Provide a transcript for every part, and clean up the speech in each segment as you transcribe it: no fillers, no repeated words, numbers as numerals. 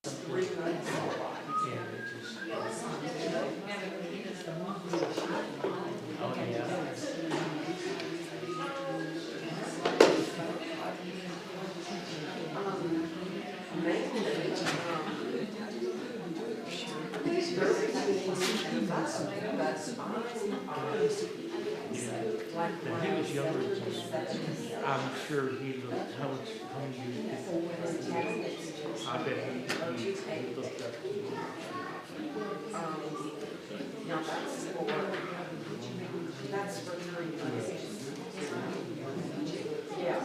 When he was younger, I'm sure he looked hungry. I bet he looked up. Now that's for 3 months. Yeah.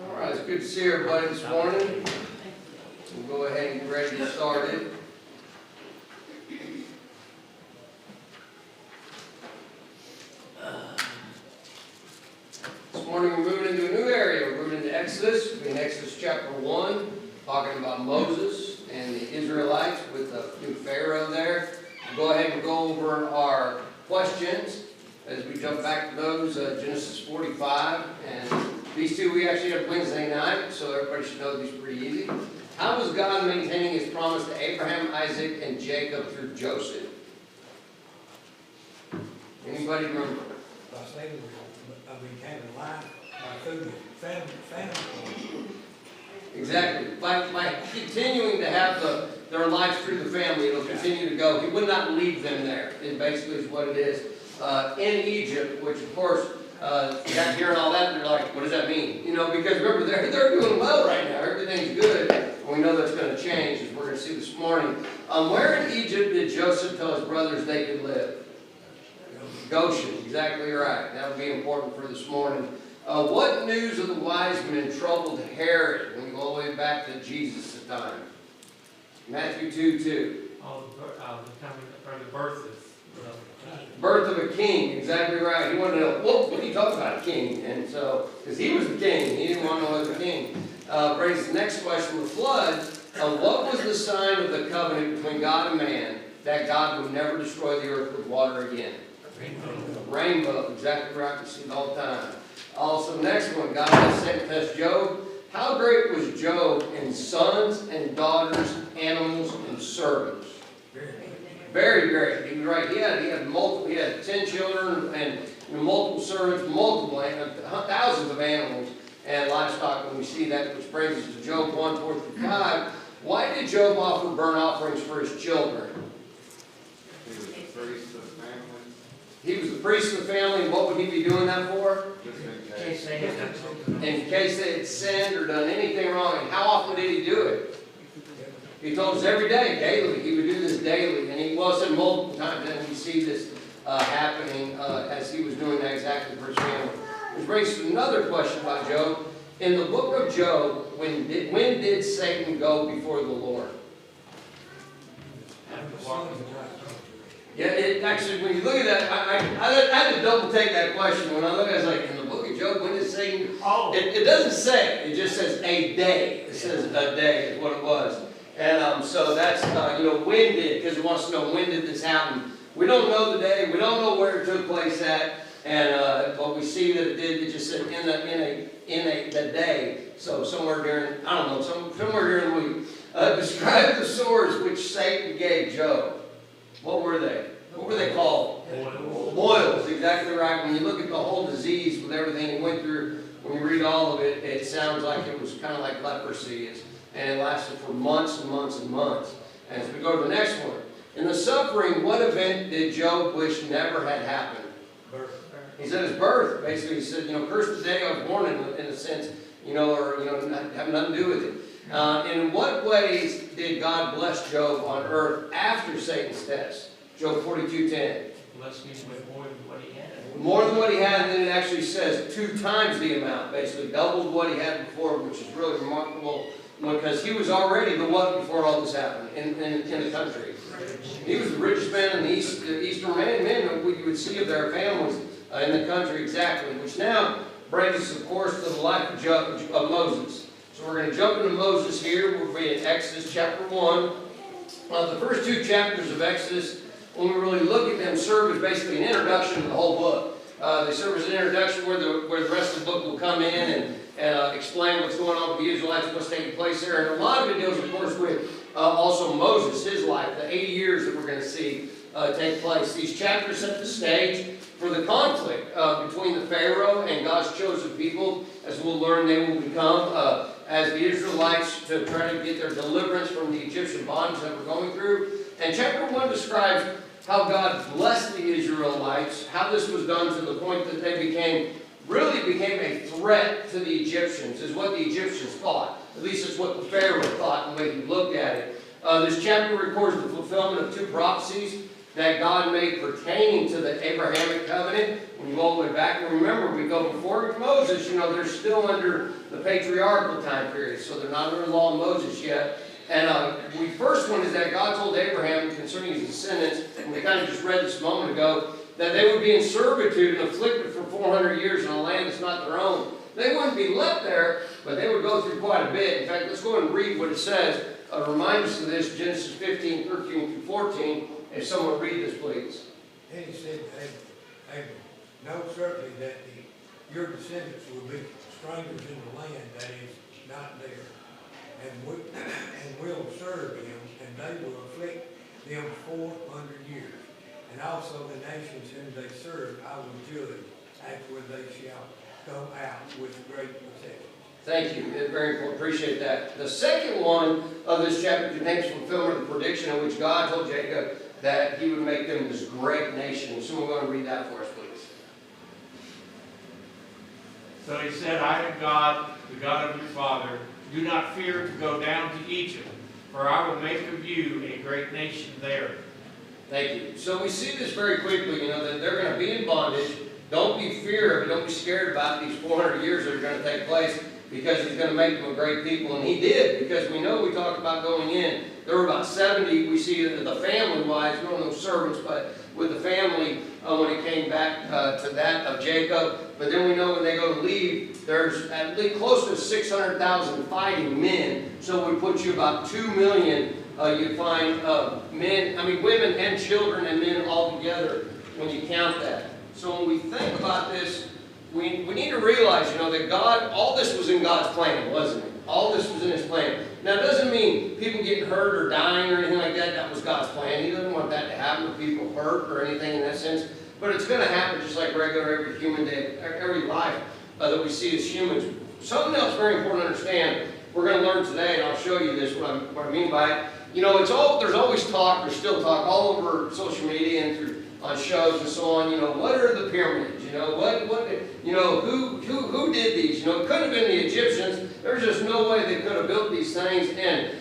All right, it's good to see everybody this morning. We'll go ahead and get ready to get started. This morning we're moving into a new area. We're moving into Exodus. We're in Exodus chapter 1, talking about Moses and the Israelites with the new Pharaoh there. We'll go ahead and go over our questions as we jump back to those, Genesis 45. And these two we actually have Wednesday night, so everybody should know these pretty easy. How was God maintaining his promise to Abraham, Isaac, and Jacob through Joseph? Anybody remember? By saving became alive by food, family. Exactly. By continuing to have their lives through the family, it'll continue to go. He would not leave them there. It basically is what it is. In Egypt, which of course, got hearing all that, they're like, what does that mean? You know, because remember, they're doing well right now. Everything's good. And we know that's going to change, as we're going to see this morning. Where in Egypt did Joseph tell his brothers they could live? Goshen, exactly right. That would be important for this morning. What news of the wise men troubled Herod when we go all the way back to Jesus' time? Matthew 2:2. The birth of Birth of a king, exactly right. He wanted to know, what are you talking about, a king? And so, because he was the king, he didn't want to know what the king. Brings the next question, the flood. What was the sign of the covenant between God and man that God would never destroy the earth with water again? Rainbow, exactly right. We see it all the time. Also, next one, God has sent to test Job. How great was Job in sons and daughters, animals, and servants? Very great. He was right. He had multiple. He had 10 children and multiple servants, thousands of animals and livestock. When we see that, which brings us to Job 1:4-5. Why did Job offer burnt offerings for his children? He was the priest of the family. He was the priest of the family, and what would he be doing that for? Just in case. In case they had sinned or done anything wrong. And how often did he do it? He told us every day, daily. He would do this daily. And he said multiple times. And we see this happening as he was doing that exactly for his family. Which brings us to another question about Job. In the book of Job, when did Satan go before the Lord? Yeah, actually, when you look at that, I had to double take that question. When I look at it, I was like, in the book of Job, when did Satan? Oh. It doesn't say. It just says a day. It says a day is what it was. And so that's, when did, because it wants to know when did this happen. We don't know the day. We don't know where it took place at. And but we see that it did. It just said in the day. So somewhere during, I don't know, somewhere during the week. Describe the sores which Satan gave Job. What were they? What were they called? Boils, exactly right. When you look at the whole disease with everything he went through, when you read all of it, it sounds like it was kind of like leprosy. And it lasted for months and months and months. And as we go to the next one. In the suffering, what event did Job wish never had happened? Birth. He said his birth. Basically, he said, cursed the day I was born in a sense, or have nothing to do with it. In what ways did God bless Job on earth after Satan's test? Job 42:10. blessed him with more than what he had. More than what he had, and then it actually says 2 times the amount, basically doubled what he had before, which is really remarkable because he was already the what before all this happened in the country. He was the richest man in the eastern men you would see of their families in the country exactly, which now brings us, of course, to the life of Moses. So we're going to jump into Moses here. We'll be in Exodus chapter 1. The first two chapters of Exodus, when we really look at them, serve as basically an introduction to the whole book. They serve as an introduction where the rest of the book will come in and explain what's going on with the Israelites, what's taking place there. And a lot of it deals, of course, with also Moses, his life, the 80 years that we're going to see take place. These chapters set the stage for the conflict between the Pharaoh and God's chosen people. As we'll learn, they will become as the Israelites to try to get their deliverance from the Egyptian bondage that we're going through. And chapter 1 describes how God blessed the Israelites, how this was done to the point that they really became a threat to the Egyptians, is what the Egyptians thought. At least it's what the Pharaoh thought, the way he looked at it. This chapter records the fulfillment of two prophecies that God made pertaining to the Abrahamic covenant. When you go all the way back, and remember, we go before Moses, they're still under the patriarchal time period, so they're not under the law of Moses yet. And the first one is that God told Abraham concerning his descendants, and we kind of just read this a moment ago, that they would be in servitude and afflicted for 400 years in a land that's not their own. They wouldn't be left there, but they would go through quite a bit. In fact, let's go and read what it says. Remind us of this, Genesis 15, 13 through 14. If someone read this, please. Then he said to Abram, know certainly that your descendants will be strangers in the land that is not theirs, and will serve him, and they will afflict them 400 years. And also the nations whom they serve I will judge, afterward they shall go out with great protection. Thank you. Very important. Appreciate that. The second one of this chapter contains fulfillment of the prediction in which God told Jacob that he would make them this great nation. So we're going to read that for us, please. So he said, I am God, the God of your father. Do not fear to go down to Egypt, for I will make of you a great nation there. Thank you. So we see this very quickly, that they're going to be in bondage. Don't be feared, don't be scared about these 400 years that are going to take place, because he's going to make them a great people. And he did, because we talked about going in. There were about 70, we see the family-wise, not those servants, but with the family when it came back to that of Jacob. But then we know when they go to leave, there's at least close to 600,000 fighting men. So we put you about 2 million, you find women and children and men all together when you count that. So when we think about this, we need to realize, that God, all this was in God's plan, wasn't it? All this was in His plan. Now, it doesn't mean people getting hurt or dying or anything like that. That was God's plan. He doesn't want that to happen to people hurt or anything in that sense. But it's going to happen just like every human day, every life that we see as humans. Something else very important to understand, we're going to learn today, and I'll show you this, what I mean by it. There's always talk, there's still talk all over social media and through on shows and so on, what are the pyramids? Who did these? It could have been the Egyptians. There's just no way they could have built these things. And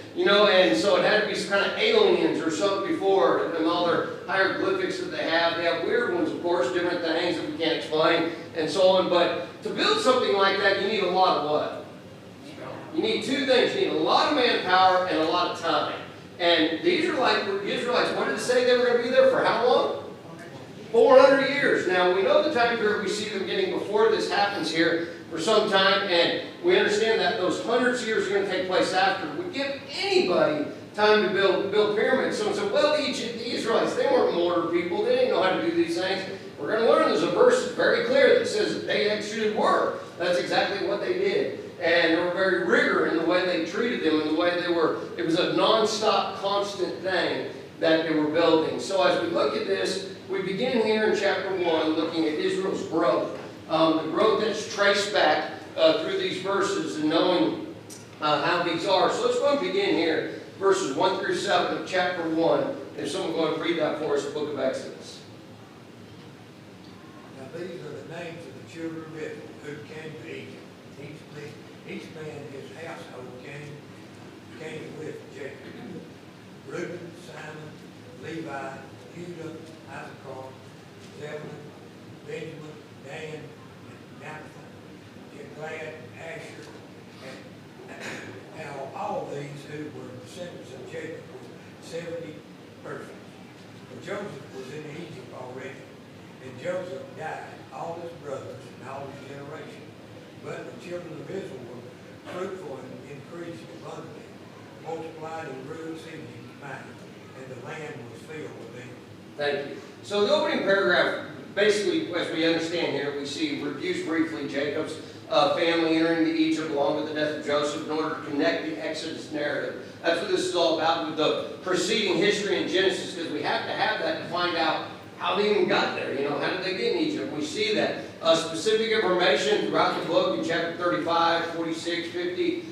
so it had to be some kind of aliens or something before, and all their hieroglyphics that they have. They have weird ones, of course, different things that we can't explain, and so on. But to build something like that, you need a lot of what? You need two things. You need a lot of manpower and a lot of time. And the Israelites, what did it say they were going to be there for? How long? 400 years. Now, we know the time period we see them getting before this happens here for some time, and we understand that those hundreds of years are going to take place after. We give anybody time to build pyramids. Someone said, well, the Israelites, they weren't mortar people. They didn't know how to do these things. We're going to learn there's a verse very clear that says that they actually were. That's exactly what they did. And there were very rigor in the way they treated them and the way they were. It was a non-stop, constant thing that they were building. So as we look at this, we begin here in chapter 1 looking at Israel's growth. The growth that's traced back through these verses and knowing how these are. So let's go and begin here, verses 1 through 7 of chapter 1. If someone go and read that for us, the book of Exodus. Now these are the names of the children of Israel who came to Egypt. Each man in his household came with Jacob. Reuben, Simon, Levi, Judah, Issachar, Zebulun, Benjamin, Dan, Naphtali, Gad, Asher, and all these who were descendants of Jacob were 70 persons. But Joseph was in Egypt already, and Joseph died, all his brothers and all his generation. But the children of Israel were fruitful and increased abundantly, multiplied and grew exceedingly mighty. and the land was filled with them. Thank you. So the opening paragraph, basically, as we understand here, we see reviews briefly Jacob's family entering into Egypt along with the death of Joseph in order to connect the Exodus narrative. That's what this is all about with the preceding history in Genesis, because we have to have that to find out how they even got there. You know, how did they get in Egypt? We see that specific information throughout the book in chapter 35, 46, 50,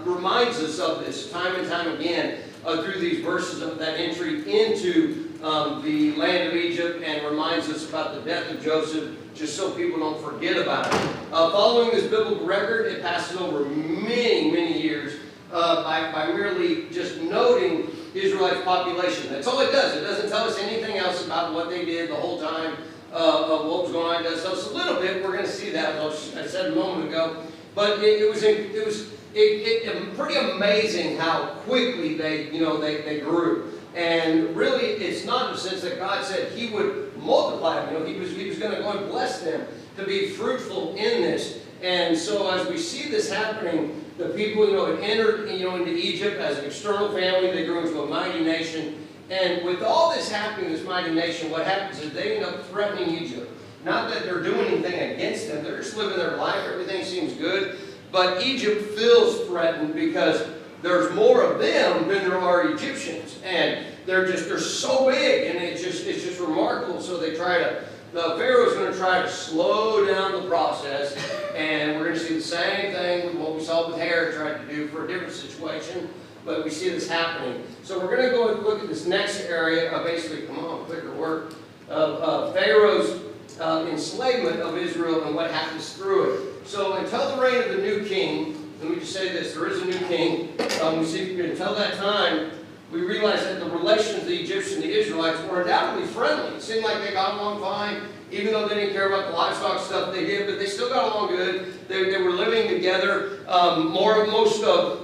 reminds us of this time and time again through these verses of that entry into the land of Egypt, and reminds us about the death of Joseph, just so people don't forget about it. Following this biblical record, it passes over many, many years by merely just noting Israelite population. That's all it does. It doesn't tell us anything else about what they did the whole time of what was going on. It does tell us a little bit. We're going to see that, as I said a moment ago. But it was pretty amazing how quickly they grew. And really, it's not in the sense that God said He would multiply them. He was going to go and bless them to be fruitful in this. And so, as we see this happening, the people had entered into Egypt as an external family. They grew into a mighty nation. And with all this happening, this mighty nation, what happens is they end up threatening Egypt. Not that they're doing anything against them. They're just living their life. Everything seems good. But Egypt feels threatened because there's more of them than there are Egyptians, and they're so big, and it's just remarkable. So the Pharaoh's going to try to slow down the process, and we're going to see the same thing with what we saw with Herod tried to do for a different situation, but we see this happening. So we're going to go and look at this next area of basically, come on, quicker work, of Pharaoh's enslavement of Israel and what happens through it. So until the reign of the new king, let me just say this, there is a new king. We see until that time, we realize that the relations of the Egyptians and the Israelites were undoubtedly friendly. It seemed like they got along fine, even though they didn't care about the livestock stuff they did, but they still got along good. They were living together. Most of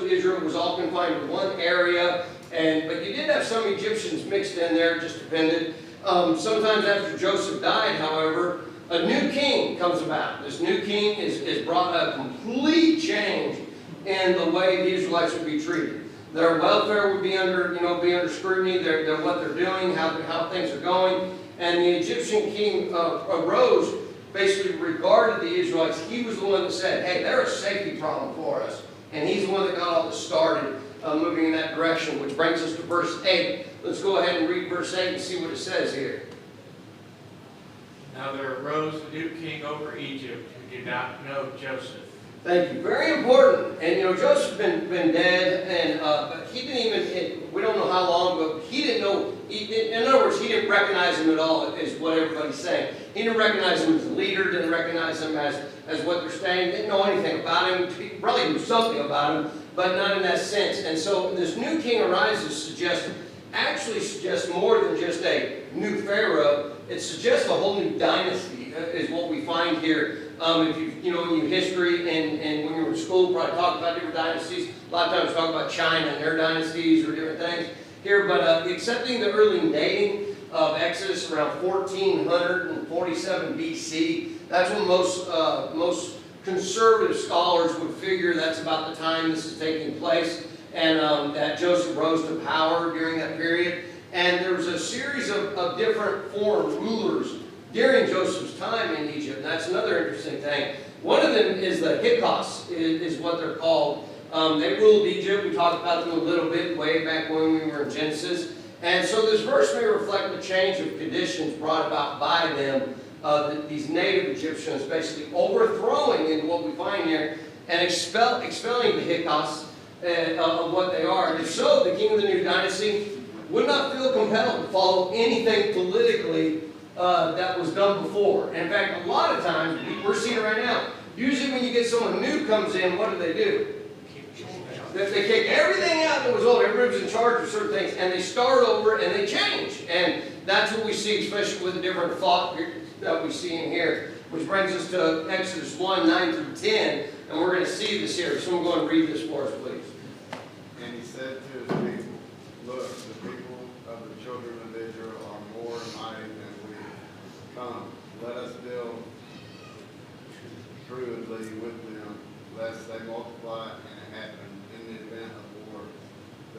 Israel was all confined to one area, but you did have some Egyptians mixed in there, it just depended. Sometimes after Joseph died, however, a new king comes about. This new king is brought a complete change in the way the Israelites would be treated. Their welfare would be under scrutiny. What they're doing, how things are going. And the Egyptian king arose, basically regarded the Israelites. He was the one that said, hey, they're a safety problem for us. And he's the one that got all this started moving in that direction, which brings us to verse 8. Let's go ahead and read verse 8 and see what it says here. Now there arose a new king over Egypt who did not know Joseph. Thank you. Very important. And Joseph's been dead, and but he didn't even, we don't know how long, but he didn't know, in other words, he didn't recognize him at all, is what everybody's saying. He didn't recognize him as a leader, didn't recognize him as what they're saying, didn't know anything about him. He probably knew something about him, but not in that sense. And so this new king arises actually suggests more than just a new pharaoh. It suggests a whole new dynasty, is what we find here. If in your history and when you were in school, probably talked about different dynasties. A lot of times talk about China and their dynasties or different things here. But accepting the early dating of Exodus around 1447 BC, that's when most conservative scholars would figure that's about the time this is taking place, and that Joseph rose to power during that period. And there was a series of different foreign rulers during Joseph's time in Egypt. And that's another interesting thing. One of them is the Hyksos, is what they're called. They ruled Egypt. We talked about them a little bit way back when we were in Genesis. And so this verse may reflect the change of conditions brought about by them, these native Egyptians basically overthrowing into what we find here and expelling the Hyksos of what they are. And if so, the king of the new dynasty would not feel compelled to follow anything politically that was done before. And in fact, a lot of times, we're seeing it right now, usually when you get someone new comes in, what do? They kick everything out that was old. Everybody was in charge of certain things, and they start over and they change. And that's what we see, especially with the different thought that we see in here, which brings us to Exodus 1, 9 through 10, and we're going to see this here. Someone go and read this for us, please. And he said to his people, look, the people of the children of Israel are more mighty than we. Come, let us deal shrewdly with them, lest they multiply and it happen in the event of war,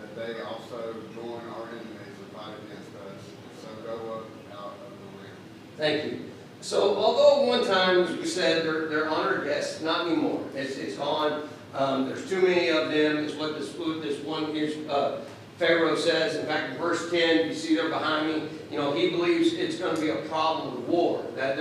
that they also join our enemies and fight against us. So go up out of the land. Thank you. So although one time, as we said, they're honored guests, not anymore. It's gone. There's too many of them. It's what this one Pharaoh says. In fact, in verse 10, you see there behind me, he believes it's going to be a problem with war. That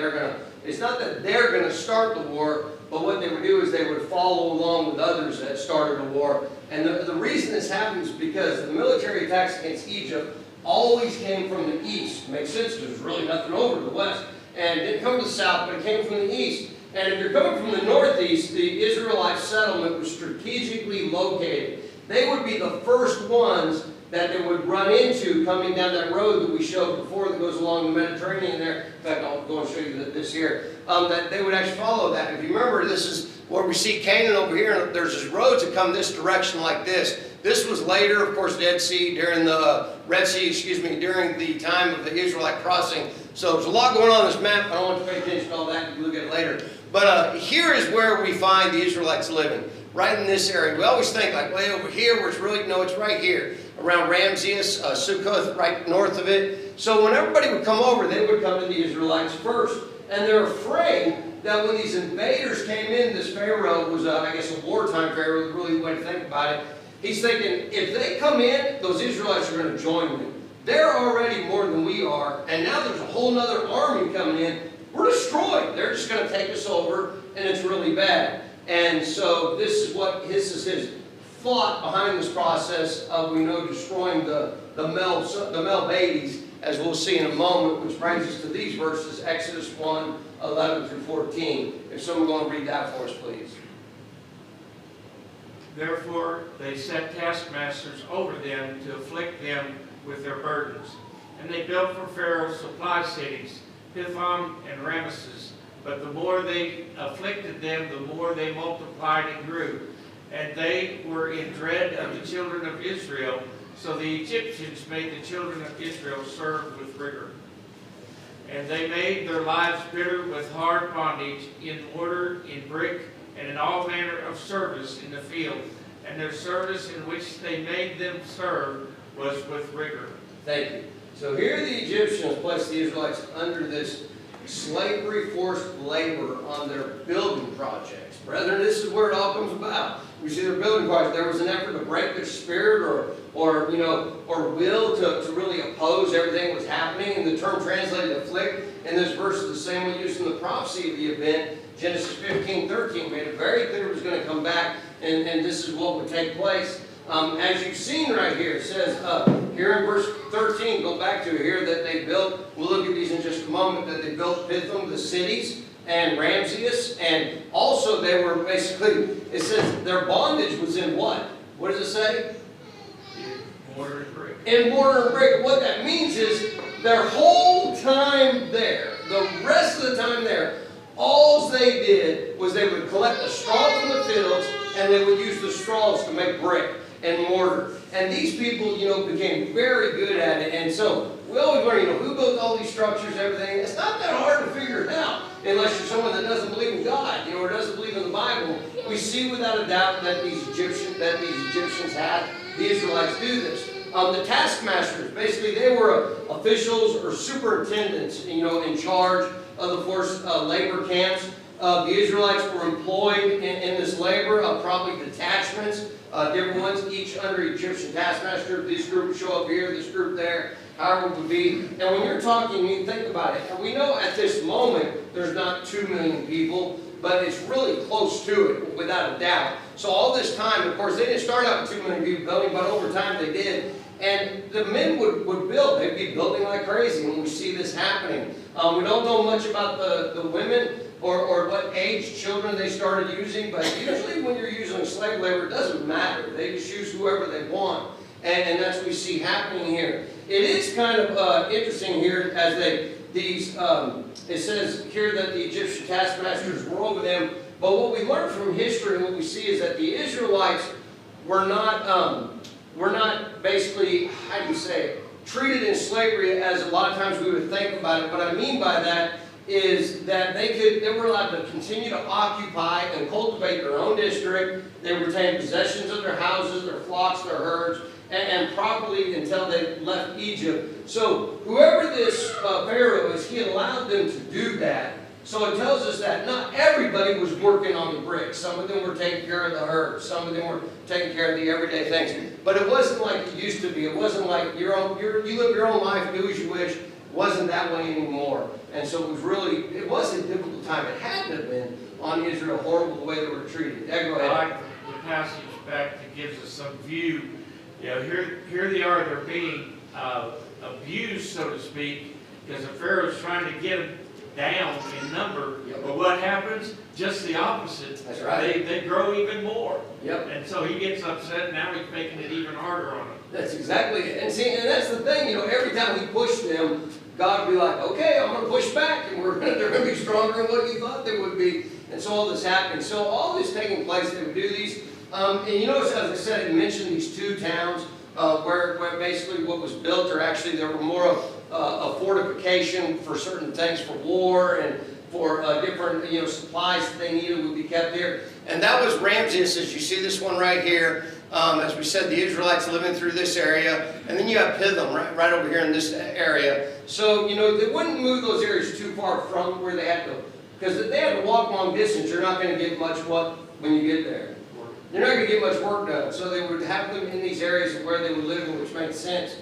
it's not that they're going to start the war, but what they would do is they would follow along with others that started a war. And the reason this happens is because the military attacks against Egypt always came from the east. Makes sense because there's really nothing over to the west. And it didn't come to the south, but it came from the east. And if you're coming from the northeast, the Israelite settlement was strategically located. They would be the first ones that they would run into coming down that road that we showed before that goes along the Mediterranean there. In fact, I'll go and show you this here. That they would actually follow that. If you remember, this is where we see Canaan over here, and there's these roads that come this direction like this. This was later, of course, Red Sea, during the during the time of the Israelite crossing. So there's a lot going on in this map. I don't want you to pay attention to all that. You can look at it later. But here is where we find the Israelites living, right in this area. We always think like way over here, where it's really, no, it's right here, around Ramses, Sukkoth, right north of it. So when everybody would come over, they would come to the Israelites first. And they're afraid that when these invaders came in, this Pharaoh was, I guess, a wartime Pharaoh, really the way to think about it. He's thinking, if they come in, those Israelites are going to join them. They're already more than we are, and now there's a whole other army coming in. We're destroyed. They're just going to take us over, and it's really bad. And so this is his thought behind this process of, destroying the male babies, as we'll see in a moment, which brings us to these verses, Exodus 1, 11 through 14. If someone will read that for us, please. Therefore they set taskmasters over them to afflict them with their burdens. And they built for Pharaoh supply cities, Pithom and Ramesses. But the more they afflicted them, the more they multiplied and grew. And they were in dread of the children of Israel. So the Egyptians made the children of Israel serve with rigor. And they made their lives bitter with hard bondage in mortar, in brick, and in all manner of service in the field. And their service in which they made them serve was with rigor. Thank you. So here the Egyptians placed the Israelites under this slavery forced labor on their building projects. Brethren, this is where it all comes about. We see their building projects. There was an effort to break their spirit or will to really oppose everything that was happening. And the term translated afflict in this verse is the same one used in the prophecy of the event. Genesis 15:13 made it very clear it was going to come back, and this is what would take place. As you've seen right here, it says here in verse 13, go back to it here, that they built, we'll look at these in just a moment, that they built Pithom, the cities, and Ramses, and also they were basically, it says their bondage was in what? What does it say? In mortar and brick. In mortar and brick. What that means is their whole time there, the rest of the time there, all they did was they would collect the straw from the fields and they would use the straws to make brick and mortar. And these people, became very good at it. And so we always learn, who built all these structures, everything. It's not that hard to figure it out unless you're someone that doesn't believe in God, or doesn't believe in the Bible. We see without a doubt that these Egyptians had the Israelites do this. The taskmasters, basically, they were officials or superintendents, in charge of the forced labor camps. The Israelites were employed in this labor, probably detachments, different ones, each under Egyptian taskmaster. This group would show up here, this group there, however it would be. And when you're talking, you think about it. And we know at this moment there's not 2 million people, but it's really close to it, without a doubt. So all this time, of course, they didn't start out with 2 million people building, but over time they did. And the men would build. They'd be building like crazy when we see this happening. We don't know much about the women or what age children they started using, but usually when you're using slave labor, it doesn't matter. They just use whoever they want. And that's what we see happening here. It is kind of interesting here as it says here that the Egyptian taskmasters were over them. But what we learn from history and what we see is that the Israelites were not basically, how do you say it, treated in slavery as a lot of times we would think about it. What I mean by that is that they were allowed to continue to occupy and cultivate their own district. They retained possessions of their houses, their flocks, their herds, and properly until they left Egypt. So whoever this Pharaoh is, he allowed them to do that. So it tells us that not everybody was working on the bricks. Some of them were taking care of the herbs. Some of them were taking care of the everyday things. But it wasn't like it used to be. It wasn't like you live your own life, do as you wish. It wasn't that way anymore. And so it was a difficult time. It had to have been on Israel, horrible the way they were treated. Yeah, go I ahead. like the passage back that gives us some view. You know, here they are, they're being abused, so to speak, because the Pharaoh's trying to get them down in number. Yep. But what happens? Just the opposite. That's right. They grow even more. Yep. And so he gets upset, and now he's making it even harder on them. That's exactly it. And see, and that's the thing, you know, every time we push them, God will be like, okay, I'm going to push back, and they're going to be stronger than what you thought they would be. And so all this happening. So all this taking place, they would do these. And you notice, as I said, it mentioned these two towns where basically what was built, or actually there were more of a fortification for certain things, for war and for different supplies that they needed would be kept there. And that was Ramses, as you see this one right here. As we said, the Israelites living through this area. And then you have Pithom right over here in this area. So, they wouldn't move those areas too far from where they had to, because if they had to walk long distance, you're not going to get much when you get there. You're not going to get much work done. So they would have them in these areas where they would live, which makes sense.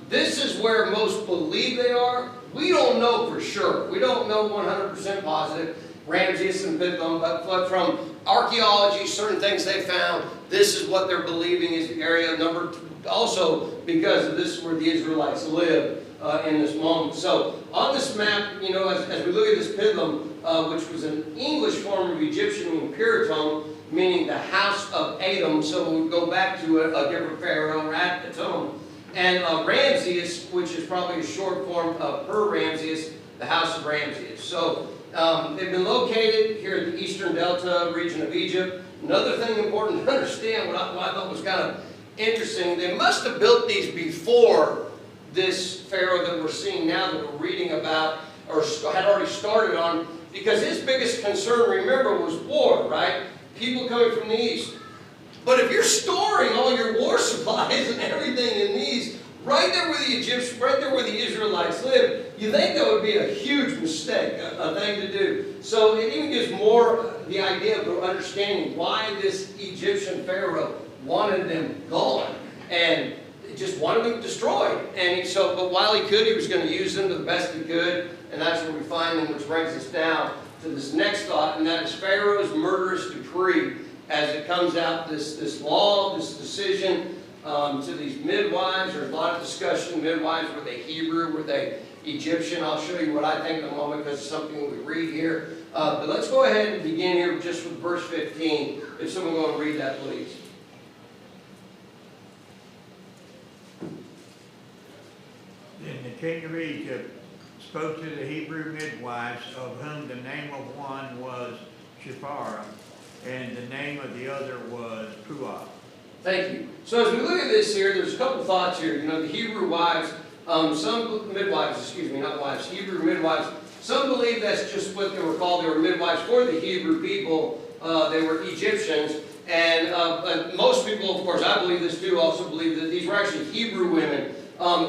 This is where most believe they are. We don't know for sure. We don't know 100% positive, Ramses and Pithom, but from archaeology, certain things they found, this is what they're believing is the area. Also because of this is where the Israelites live in this moment. So on this map, as we look at this Pithom, which was an English form of Egyptian meaning Piraton, meaning the house of Adam. So we go back to a different pharaoh, Rat-Atom. And Ramses, which is probably a short form of Per-Ramses, the house of Ramses. So they've been located here at the eastern delta region of Egypt. Another thing important to understand, what I thought was kind of interesting, they must have built these before this pharaoh that we're seeing now, that we're reading about, or had already started on, because his biggest concern, remember, was war, right? People coming from the east. But if you're storing all your war supplies and everything in these, right there where the Egyptians, right there where the Israelites lived, you think that would be a huge mistake, a thing to do. So it even gives more the idea of understanding why this Egyptian pharaoh wanted them gone and just wanted them destroyed. And but while he could, he was going to use them to the best he could. And that's where we find them, which brings us down to this next thought, and that is Pharaoh's murderous decree. As it comes out, this law, this decision to these midwives. There's a lot of discussion. Midwives, were they Hebrew? Were they Egyptian? I'll show you what I think in a moment, because it's something we read here. But let's go ahead and begin here just with verse 15. If someone will go and read that, please. Then the king of Egypt spoke to the Hebrew midwives, of whom the name of one was Shiphrah, and the name of the other was Puah. Thank you. So as we look at this here, there's a couple thoughts here. The Hebrew wives, some midwives, not wives, Hebrew midwives, some believe that's just what they were called. They were midwives for the Hebrew people. They were Egyptians. And most people, of course, I believe this too, also believe that these were actually Hebrew women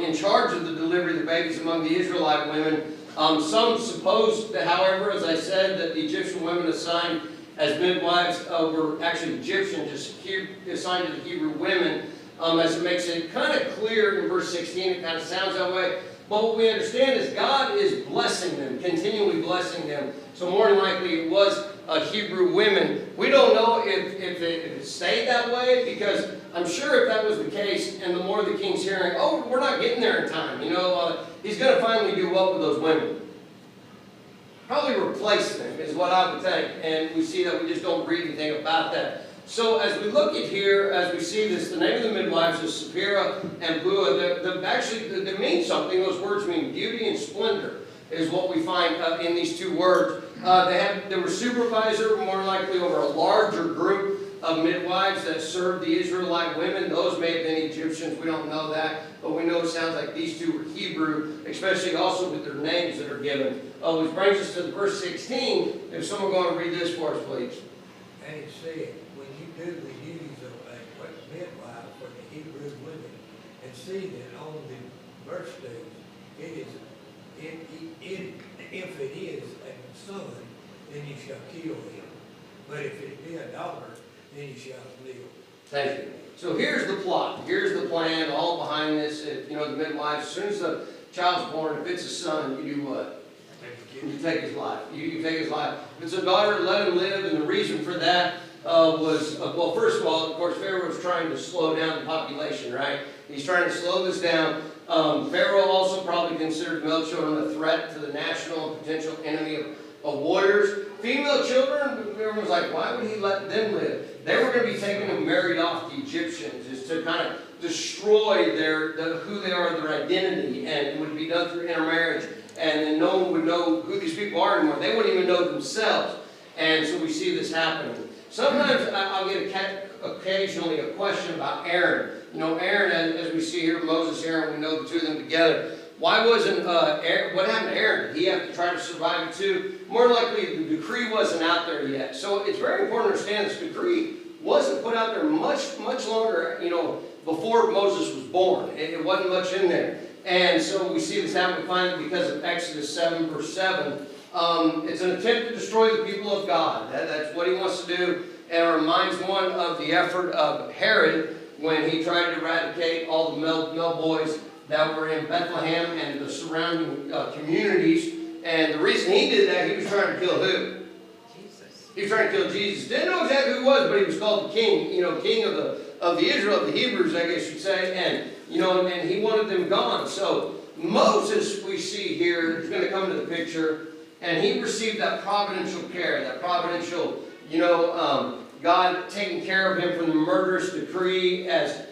in charge of the delivery of the babies among the Israelite women. Some suppose that, however, as I said, that the Egyptian women assigned as midwives were actually Egyptian, just assigned to the Hebrew women, as it makes it kind of clear in verse 16. It kind of sounds that way. But what we understand is God is blessing them, continually blessing them. So more than likely it was Hebrew women. We don't know if it stayed that way, because I'm sure if that was the case, and the more the king's hearing, oh, we're not getting there in time, he's going to finally do what with those women? Probably replace them, is what I would think. And we see that we just don't read anything about that. So as we look at here, as we see this, the name of the midwives is Shiphrah and Puah. Actually, they mean something. Those words mean beauty and splendor, is what we find in these two words. They were supervisor, more likely over a larger group of midwives that served the Israelite women. Those may have been Egyptians. We don't know that. But we know it sounds like these two were Hebrew, especially also with their names that are given. Which brings us to verse 16. If someone will go and read this for us, please. And it said, when you do the duties of a midwife for the Hebrew women, see that on the birthdays, it is, if it is a son, then you shall kill him. But if it be a daughter, then you shall live. Thank you. So here's the plot, here's the plan, all behind this. You know, the midwives, as soon as the child's born, if it's a son, you do what? You take his life. You take his life. If it's a daughter, let him live. And the reason for that was, well, first of all, of course, Pharaoh was trying to slow down the population, right? He's trying to slow this down. Pharaoh also probably considered male children a threat to the national and potential enemy of warriors. Female children, everyone was like, why would he let them live? They were going to be taken and married off the Egyptians, is to kind of destroy who they are, their identity, and it would be done through intermarriage. And then no one would know who these people are anymore. They wouldn't even know themselves. And so we see this happening. Sometimes I'll get occasionally a question about Aaron. You know, Aaron, as we see here, Moses, Aaron, we know the two of them together. Why wasn't Aaron, what happened to Aaron? Did he have to try to survive it too? More likely, the decree wasn't out there yet. So it's very important to understand this decree wasn't put out there much longer, you know, before Moses was born. It wasn't much in there. And so we see this happen finally because of Exodus 7, verse 7. It's an attempt to destroy the people of God. That's what he wants to do. And it reminds one of the effort of Herod when he tried to eradicate all the male boys that were in Bethlehem and the surrounding communities. And the reason he did that, he was trying to kill who? Jesus. He was trying to kill Jesus. Didn't know exactly who he was, but he was called the king, you know, king of the Israel, of the Hebrews, I guess you'd say. And you know, and he wanted them gone. So Moses, we see here, is going to come into the picture, and he received that providential care, that providential, you know, God taking care of him from the murderous decree, as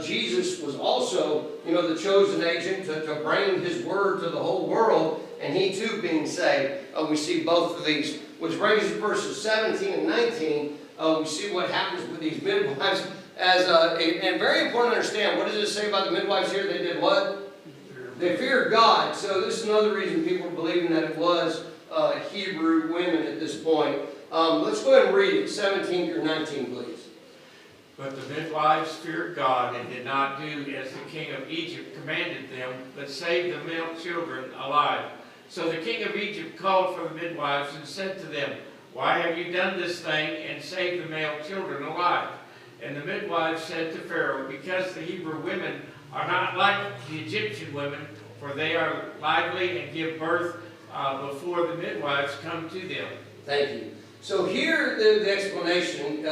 Jesus was also, you know, the chosen agent to bring his word to the whole world, and he too being saved. We see both of these, which brings us to verses 17 and 19. We see what happens with these midwives. And very important to understand, what does it say about the midwives here? They did what? They feared God. So this is another reason people are believing that it was Hebrew women at this point. Let's go ahead and read it, 17 through 19, please. But the midwives feared God and did not do as the king of Egypt commanded them, but saved the male children alive. So the king of Egypt called for the midwives and said to them, why have you done this thing and saved the male children alive? And the midwives said to Pharaoh, because the Hebrew women are not like the Egyptian women, for they are lively and give birth before the midwives come to them. Thank you. So here, the explanation,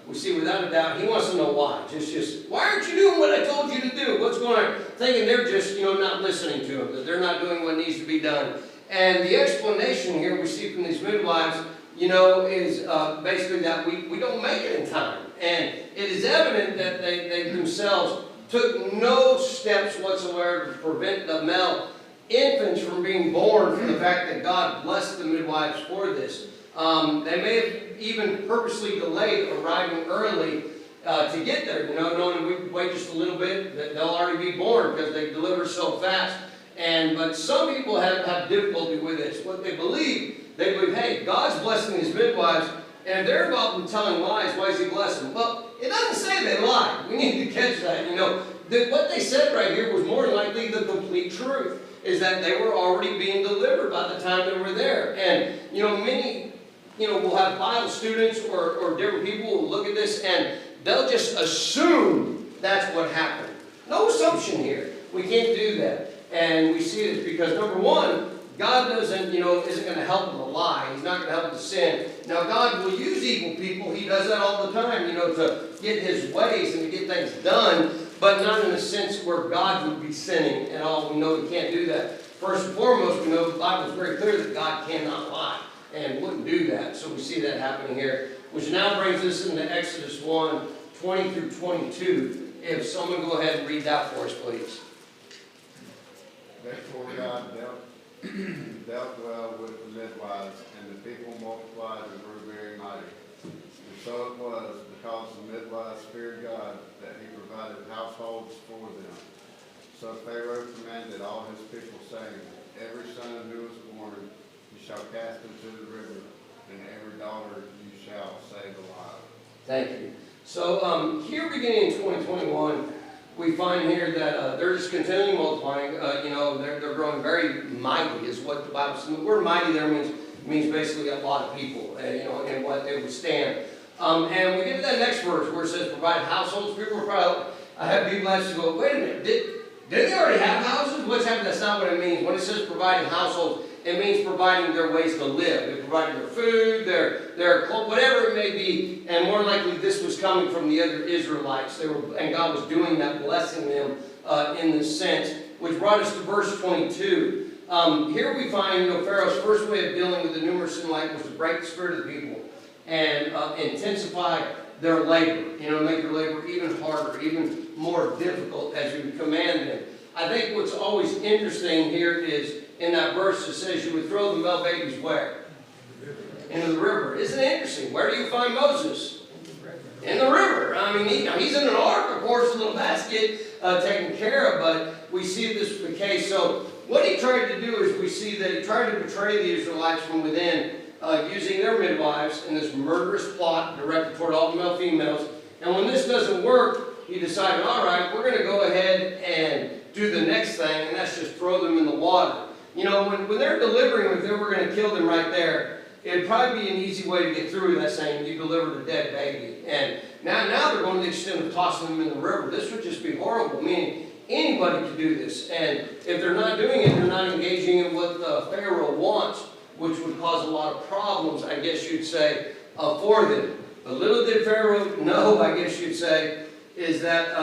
we see without a doubt, he wants to know why. Just, why aren't you doing what I told you to do? What's going on? Thinking they're just, you know, not listening to him, that they're not doing what needs to be done. And the explanation here we see from these midwives, you know, is basically that we don't make it in time. And it is evident that they themselves took no steps whatsoever to prevent the male infants from being born, from the fact that God blessed the midwives for this. They may have even purposely delayed arriving early to get there, you know, knowing we wait just a little bit, that they'll already be born because they deliver so fast. But some people have difficulty with this. What they believe, hey, God's blessing these midwives, and if they're involved in telling lies, why is he blessing them? Well, it doesn't say they lied. We need to catch that, you know. What they said right here was more than likely the complete truth, is that they were already being delivered by the time they were there. And, you know, many, you know, will have Bible students or different people will look at this and they'll just assume that's what happened. No assumption here. We can't do that. And we see this because, number one, God doesn't, you know, isn't going to help them to lie. He's not going to help them to sin. Now, God will use evil people. He does that all the time, you know, to get his ways and to get things done, but not in a sense where God would be sinning and all. We know he can't do that. First and foremost, we know the Bible is very clear that God cannot lie and wouldn't do that. So we see that happening here, which now brings us into Exodus 1, 20 through 22. If someone go ahead and read that for us, please. Therefore God dealt well with the midwives, and the people multiplied and grew very mighty. And so it was, because the midwives feared God, that he provided households for them. So Pharaoh commanded all his people, saying, every son who is born you shall cast into the river, and every daughter you shall save alive. Thank you. So here beginning in 2021, we find here that they're just continually multiplying. They're growing very mighty, is what the Bible says. The word mighty there means basically a lot of people, and what they would stand. And we get to that next verse where it says provide households. People were probably, I have people ask to go, wait a minute, didn't they already have houses? What's happening? That's not what it means. When it says providing households, it means providing their ways to live. They provided their food, their clothes, whatever it may be. And more likely this was coming from the other Israelites. And God was doing that, blessing them in this sense. Which brought us to verse 22. Here we find, Pharaoh's first way of dealing with the numerous Israelites was to break the spirit of the people and intensify their labor. Make their labor even harder, even more difficult as you command them. I think what's always interesting here is in that verse it says you would throw the male babies where? Into the river. Isn't it interesting? Where do you find Moses? In the river. I mean, he's in an ark, of course, a little basket taken care of, but we see this is the case. So what he tried to do is we see that he tried to betray the Israelites from within using their midwives in this murderous plot directed toward all the male females. And when this doesn't work, he decided, all right, we're going to go ahead and do the next thing, and that's just throw them in the water. When they're delivering, if they were going to kill them right there, it'd probably be an easy way to get through that saying you delivered a dead baby. And now they're going to the extent of tossing them in the river. This would just be horrible. Meaning anybody could do this. And if they're not doing it, they're not engaging in what Pharaoh wants, which would cause a lot of problems, I guess you'd say, for them. But little did Pharaoh know, I guess you'd say, is that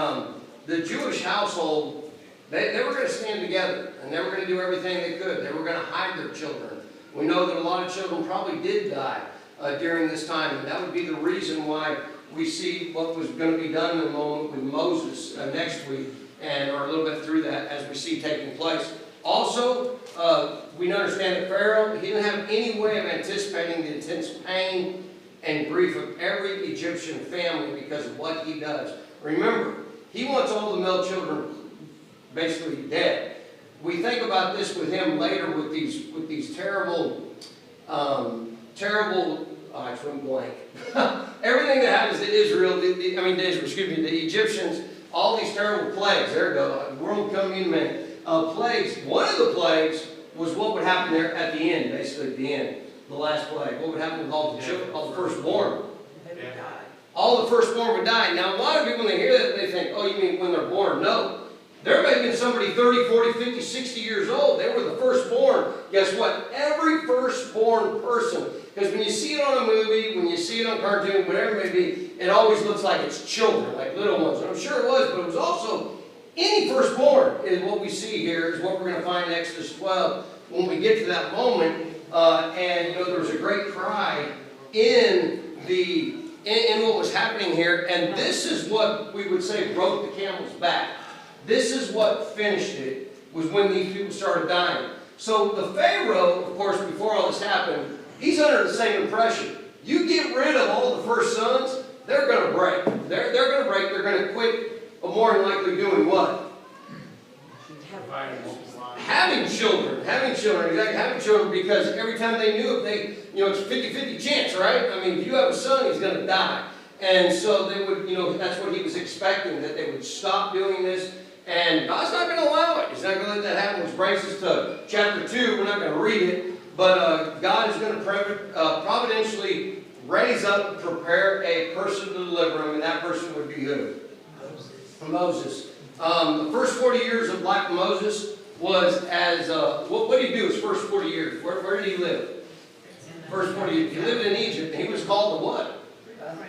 the Jewish household, they were going to stand together, and they were going to do everything they could. They were going to hide their children. We know that a lot of children probably did die during this time, and that would be the reason why we see what was going to be done in a moment with Moses next week, or a little bit through that as we see taking place. Also, we understand that Pharaoh, he didn't have any way of anticipating the intense pain and grief of every Egyptian family because of what he does. Remember, he wants all the male children basically dead. We think about this with him later with these terrible, I went blank. Everything that happens to Israel, the Egyptians, all these terrible plagues. There we go. The world coming in man. Plagues. One of the plagues was what would happen there at the end, basically at the end, the last plague. What would happen with all the children, all the firstborn? They would die. All the firstborn would die. Now, a lot of people, when they hear that, they think, oh, you mean when they're born? No. There may have been somebody 30, 40, 50, 60 years old. They were the firstborn. Guess what? Every firstborn person. Because when you see it on a movie, when you see it on cartoon, whatever it may be, it always looks like it's children, like little ones. And I'm sure it was, but it was also any firstborn is what we see here, is what we're going to find in Exodus 12 when we get to that moment. There was a great cry in what was happening here. And this is what we would say broke the camel's back. This is what finished it, was when these people started dying. So the Pharaoh, of course, before all this happened, he's under the same impression. You get rid of all the first sons, they're going to break. They're going to break. They're going to quit, more than likely doing what? Having children. Exactly. Having children, because every time they knew it's 50-50 chance, right? I mean, if you have a son, he's going to die. And so they would, that's what he was expecting, that they would stop doing this. And God's not going to allow it. He's not going to let that happen, which brings us to chapter 2. We're not going to read it, but God is going to providentially raise up and prepare a person to deliver him, and that person would be who? Moses. The first 40 years of life of Moses was as, what did he do his first 40 years? Where did he live? First 40 years. He lived in Egypt, and he was called the what?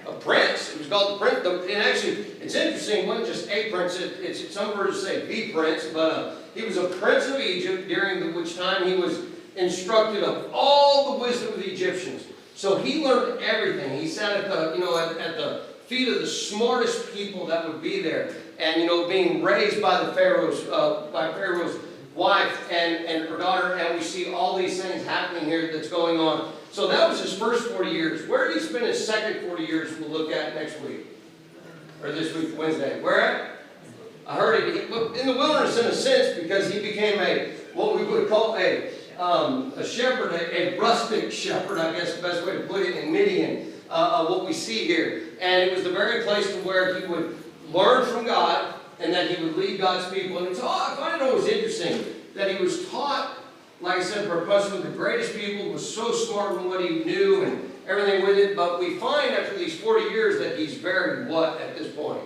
A prince. He was called the prince. And actually, it's interesting, it wasn't just a prince. Some versions say the prince, but he was a prince of Egypt, during which time he was instructed of all the wisdom of the Egyptians. So he learned everything. He sat at the feet of the smartest people that would be there, and being raised by Pharaoh's wife and her daughter, and we see all these things happening here that's going on. So that was his first 40 years. Where did he spend his second 40 years? We'll look at next week, or this week, Wednesday. Where at? I heard it in the wilderness, in a sense, because he became what we would call a shepherd, a rustic shepherd, I guess the best way to put it, in Midian, what we see here. And it was the very place to where he would learn from God, and that he would lead God's people. And I find it always interesting that he was taught, like I said, purpose with the greatest people, was so smart in what he knew and everything with it. But we find after these 40 years that he's very what at this point?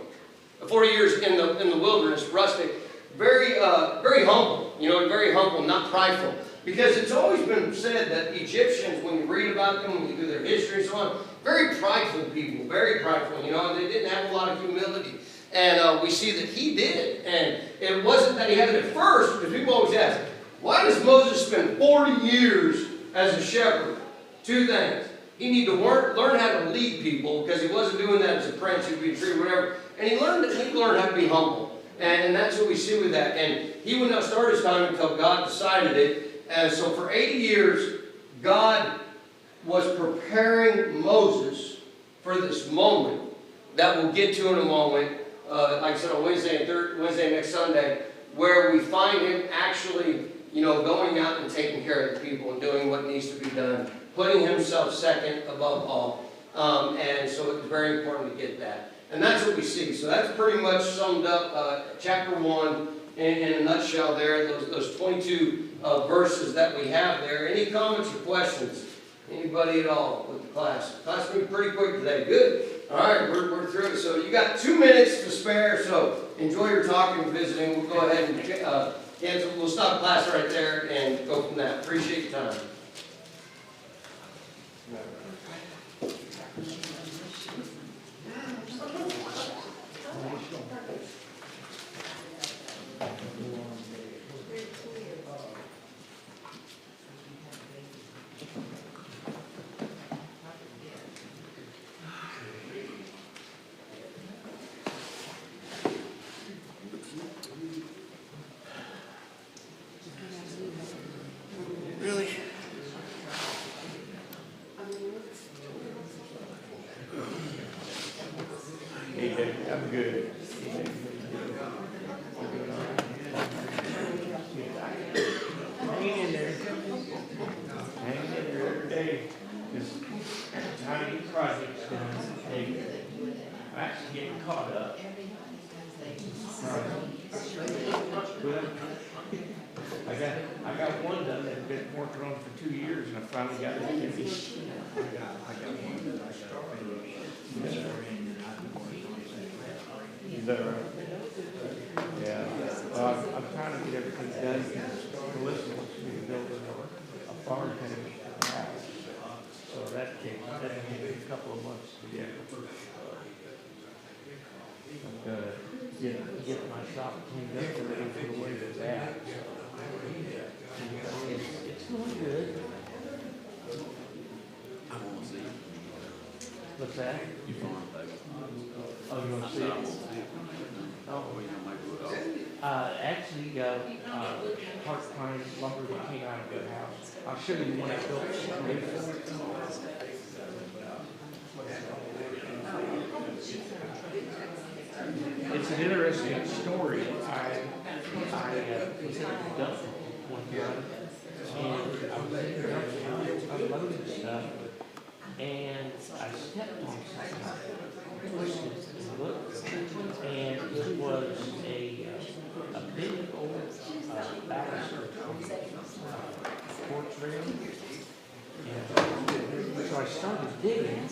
40 years in the wilderness, rustic, very humble. You know, very humble, not prideful. Because it's always been said that Egyptians, when you read about them, when you do their history and so on, very prideful people, very prideful. You know, they didn't have a lot of humility. And we see that he did. And it wasn't that he had it at first, because people always ask, why does Moses spend 40 years as a shepherd? Two things. He needed to learn how to lead people, because he wasn't doing that as a prince, he'd be a tree or whatever. And he learned how to be humble. And that's what we see with that. And he would not start his time until God decided it. And so for 80 years, God was preparing Moses for this moment that we'll get to in a moment. Like I said, on Wednesday next Sunday, where we find him actually, you know, going out and taking care of the people and doing what needs to be done, putting himself second above all. And so it's very important to get that. And that's what we see. So that's pretty much summed up chapter 1 in a nutshell there, those 22 verses that we have there. Any comments or questions? Anybody at all with the class? Class moved pretty quick today. Good. All right, we're through it. So you got 2 minutes to spare, so enjoy your talking and visiting. We'll go ahead and cancel. We'll stop class right there and go from that. Appreciate your time. Really? Hey, I'm good. Hang in there. Hang in there every day. Because time to get projects done. Hey, I'm actually getting caught up. Well, I got one done that I've been working on for 2 years, and I finally got it finished. I got one that I got finished. Is that right? Yeah. I'm trying to get everything done. Melissa wants me to build a farm house. So that takes a couple of months to get. I'm gonna get my shop cleaned up and ready for the way it's at. It's going good. I want to see it. What's that? You farm, baby. Oh, you want to see it? Oh, you don't make it up. Actually, Park Pine lumber that came out of the house. I'll show you the one I built. It's an interesting story. I was in a dump one time, and I was in there unloading stuff, and I stepped on something, twisted and looked, and it was a big old ballast porch rail. And so I started digging,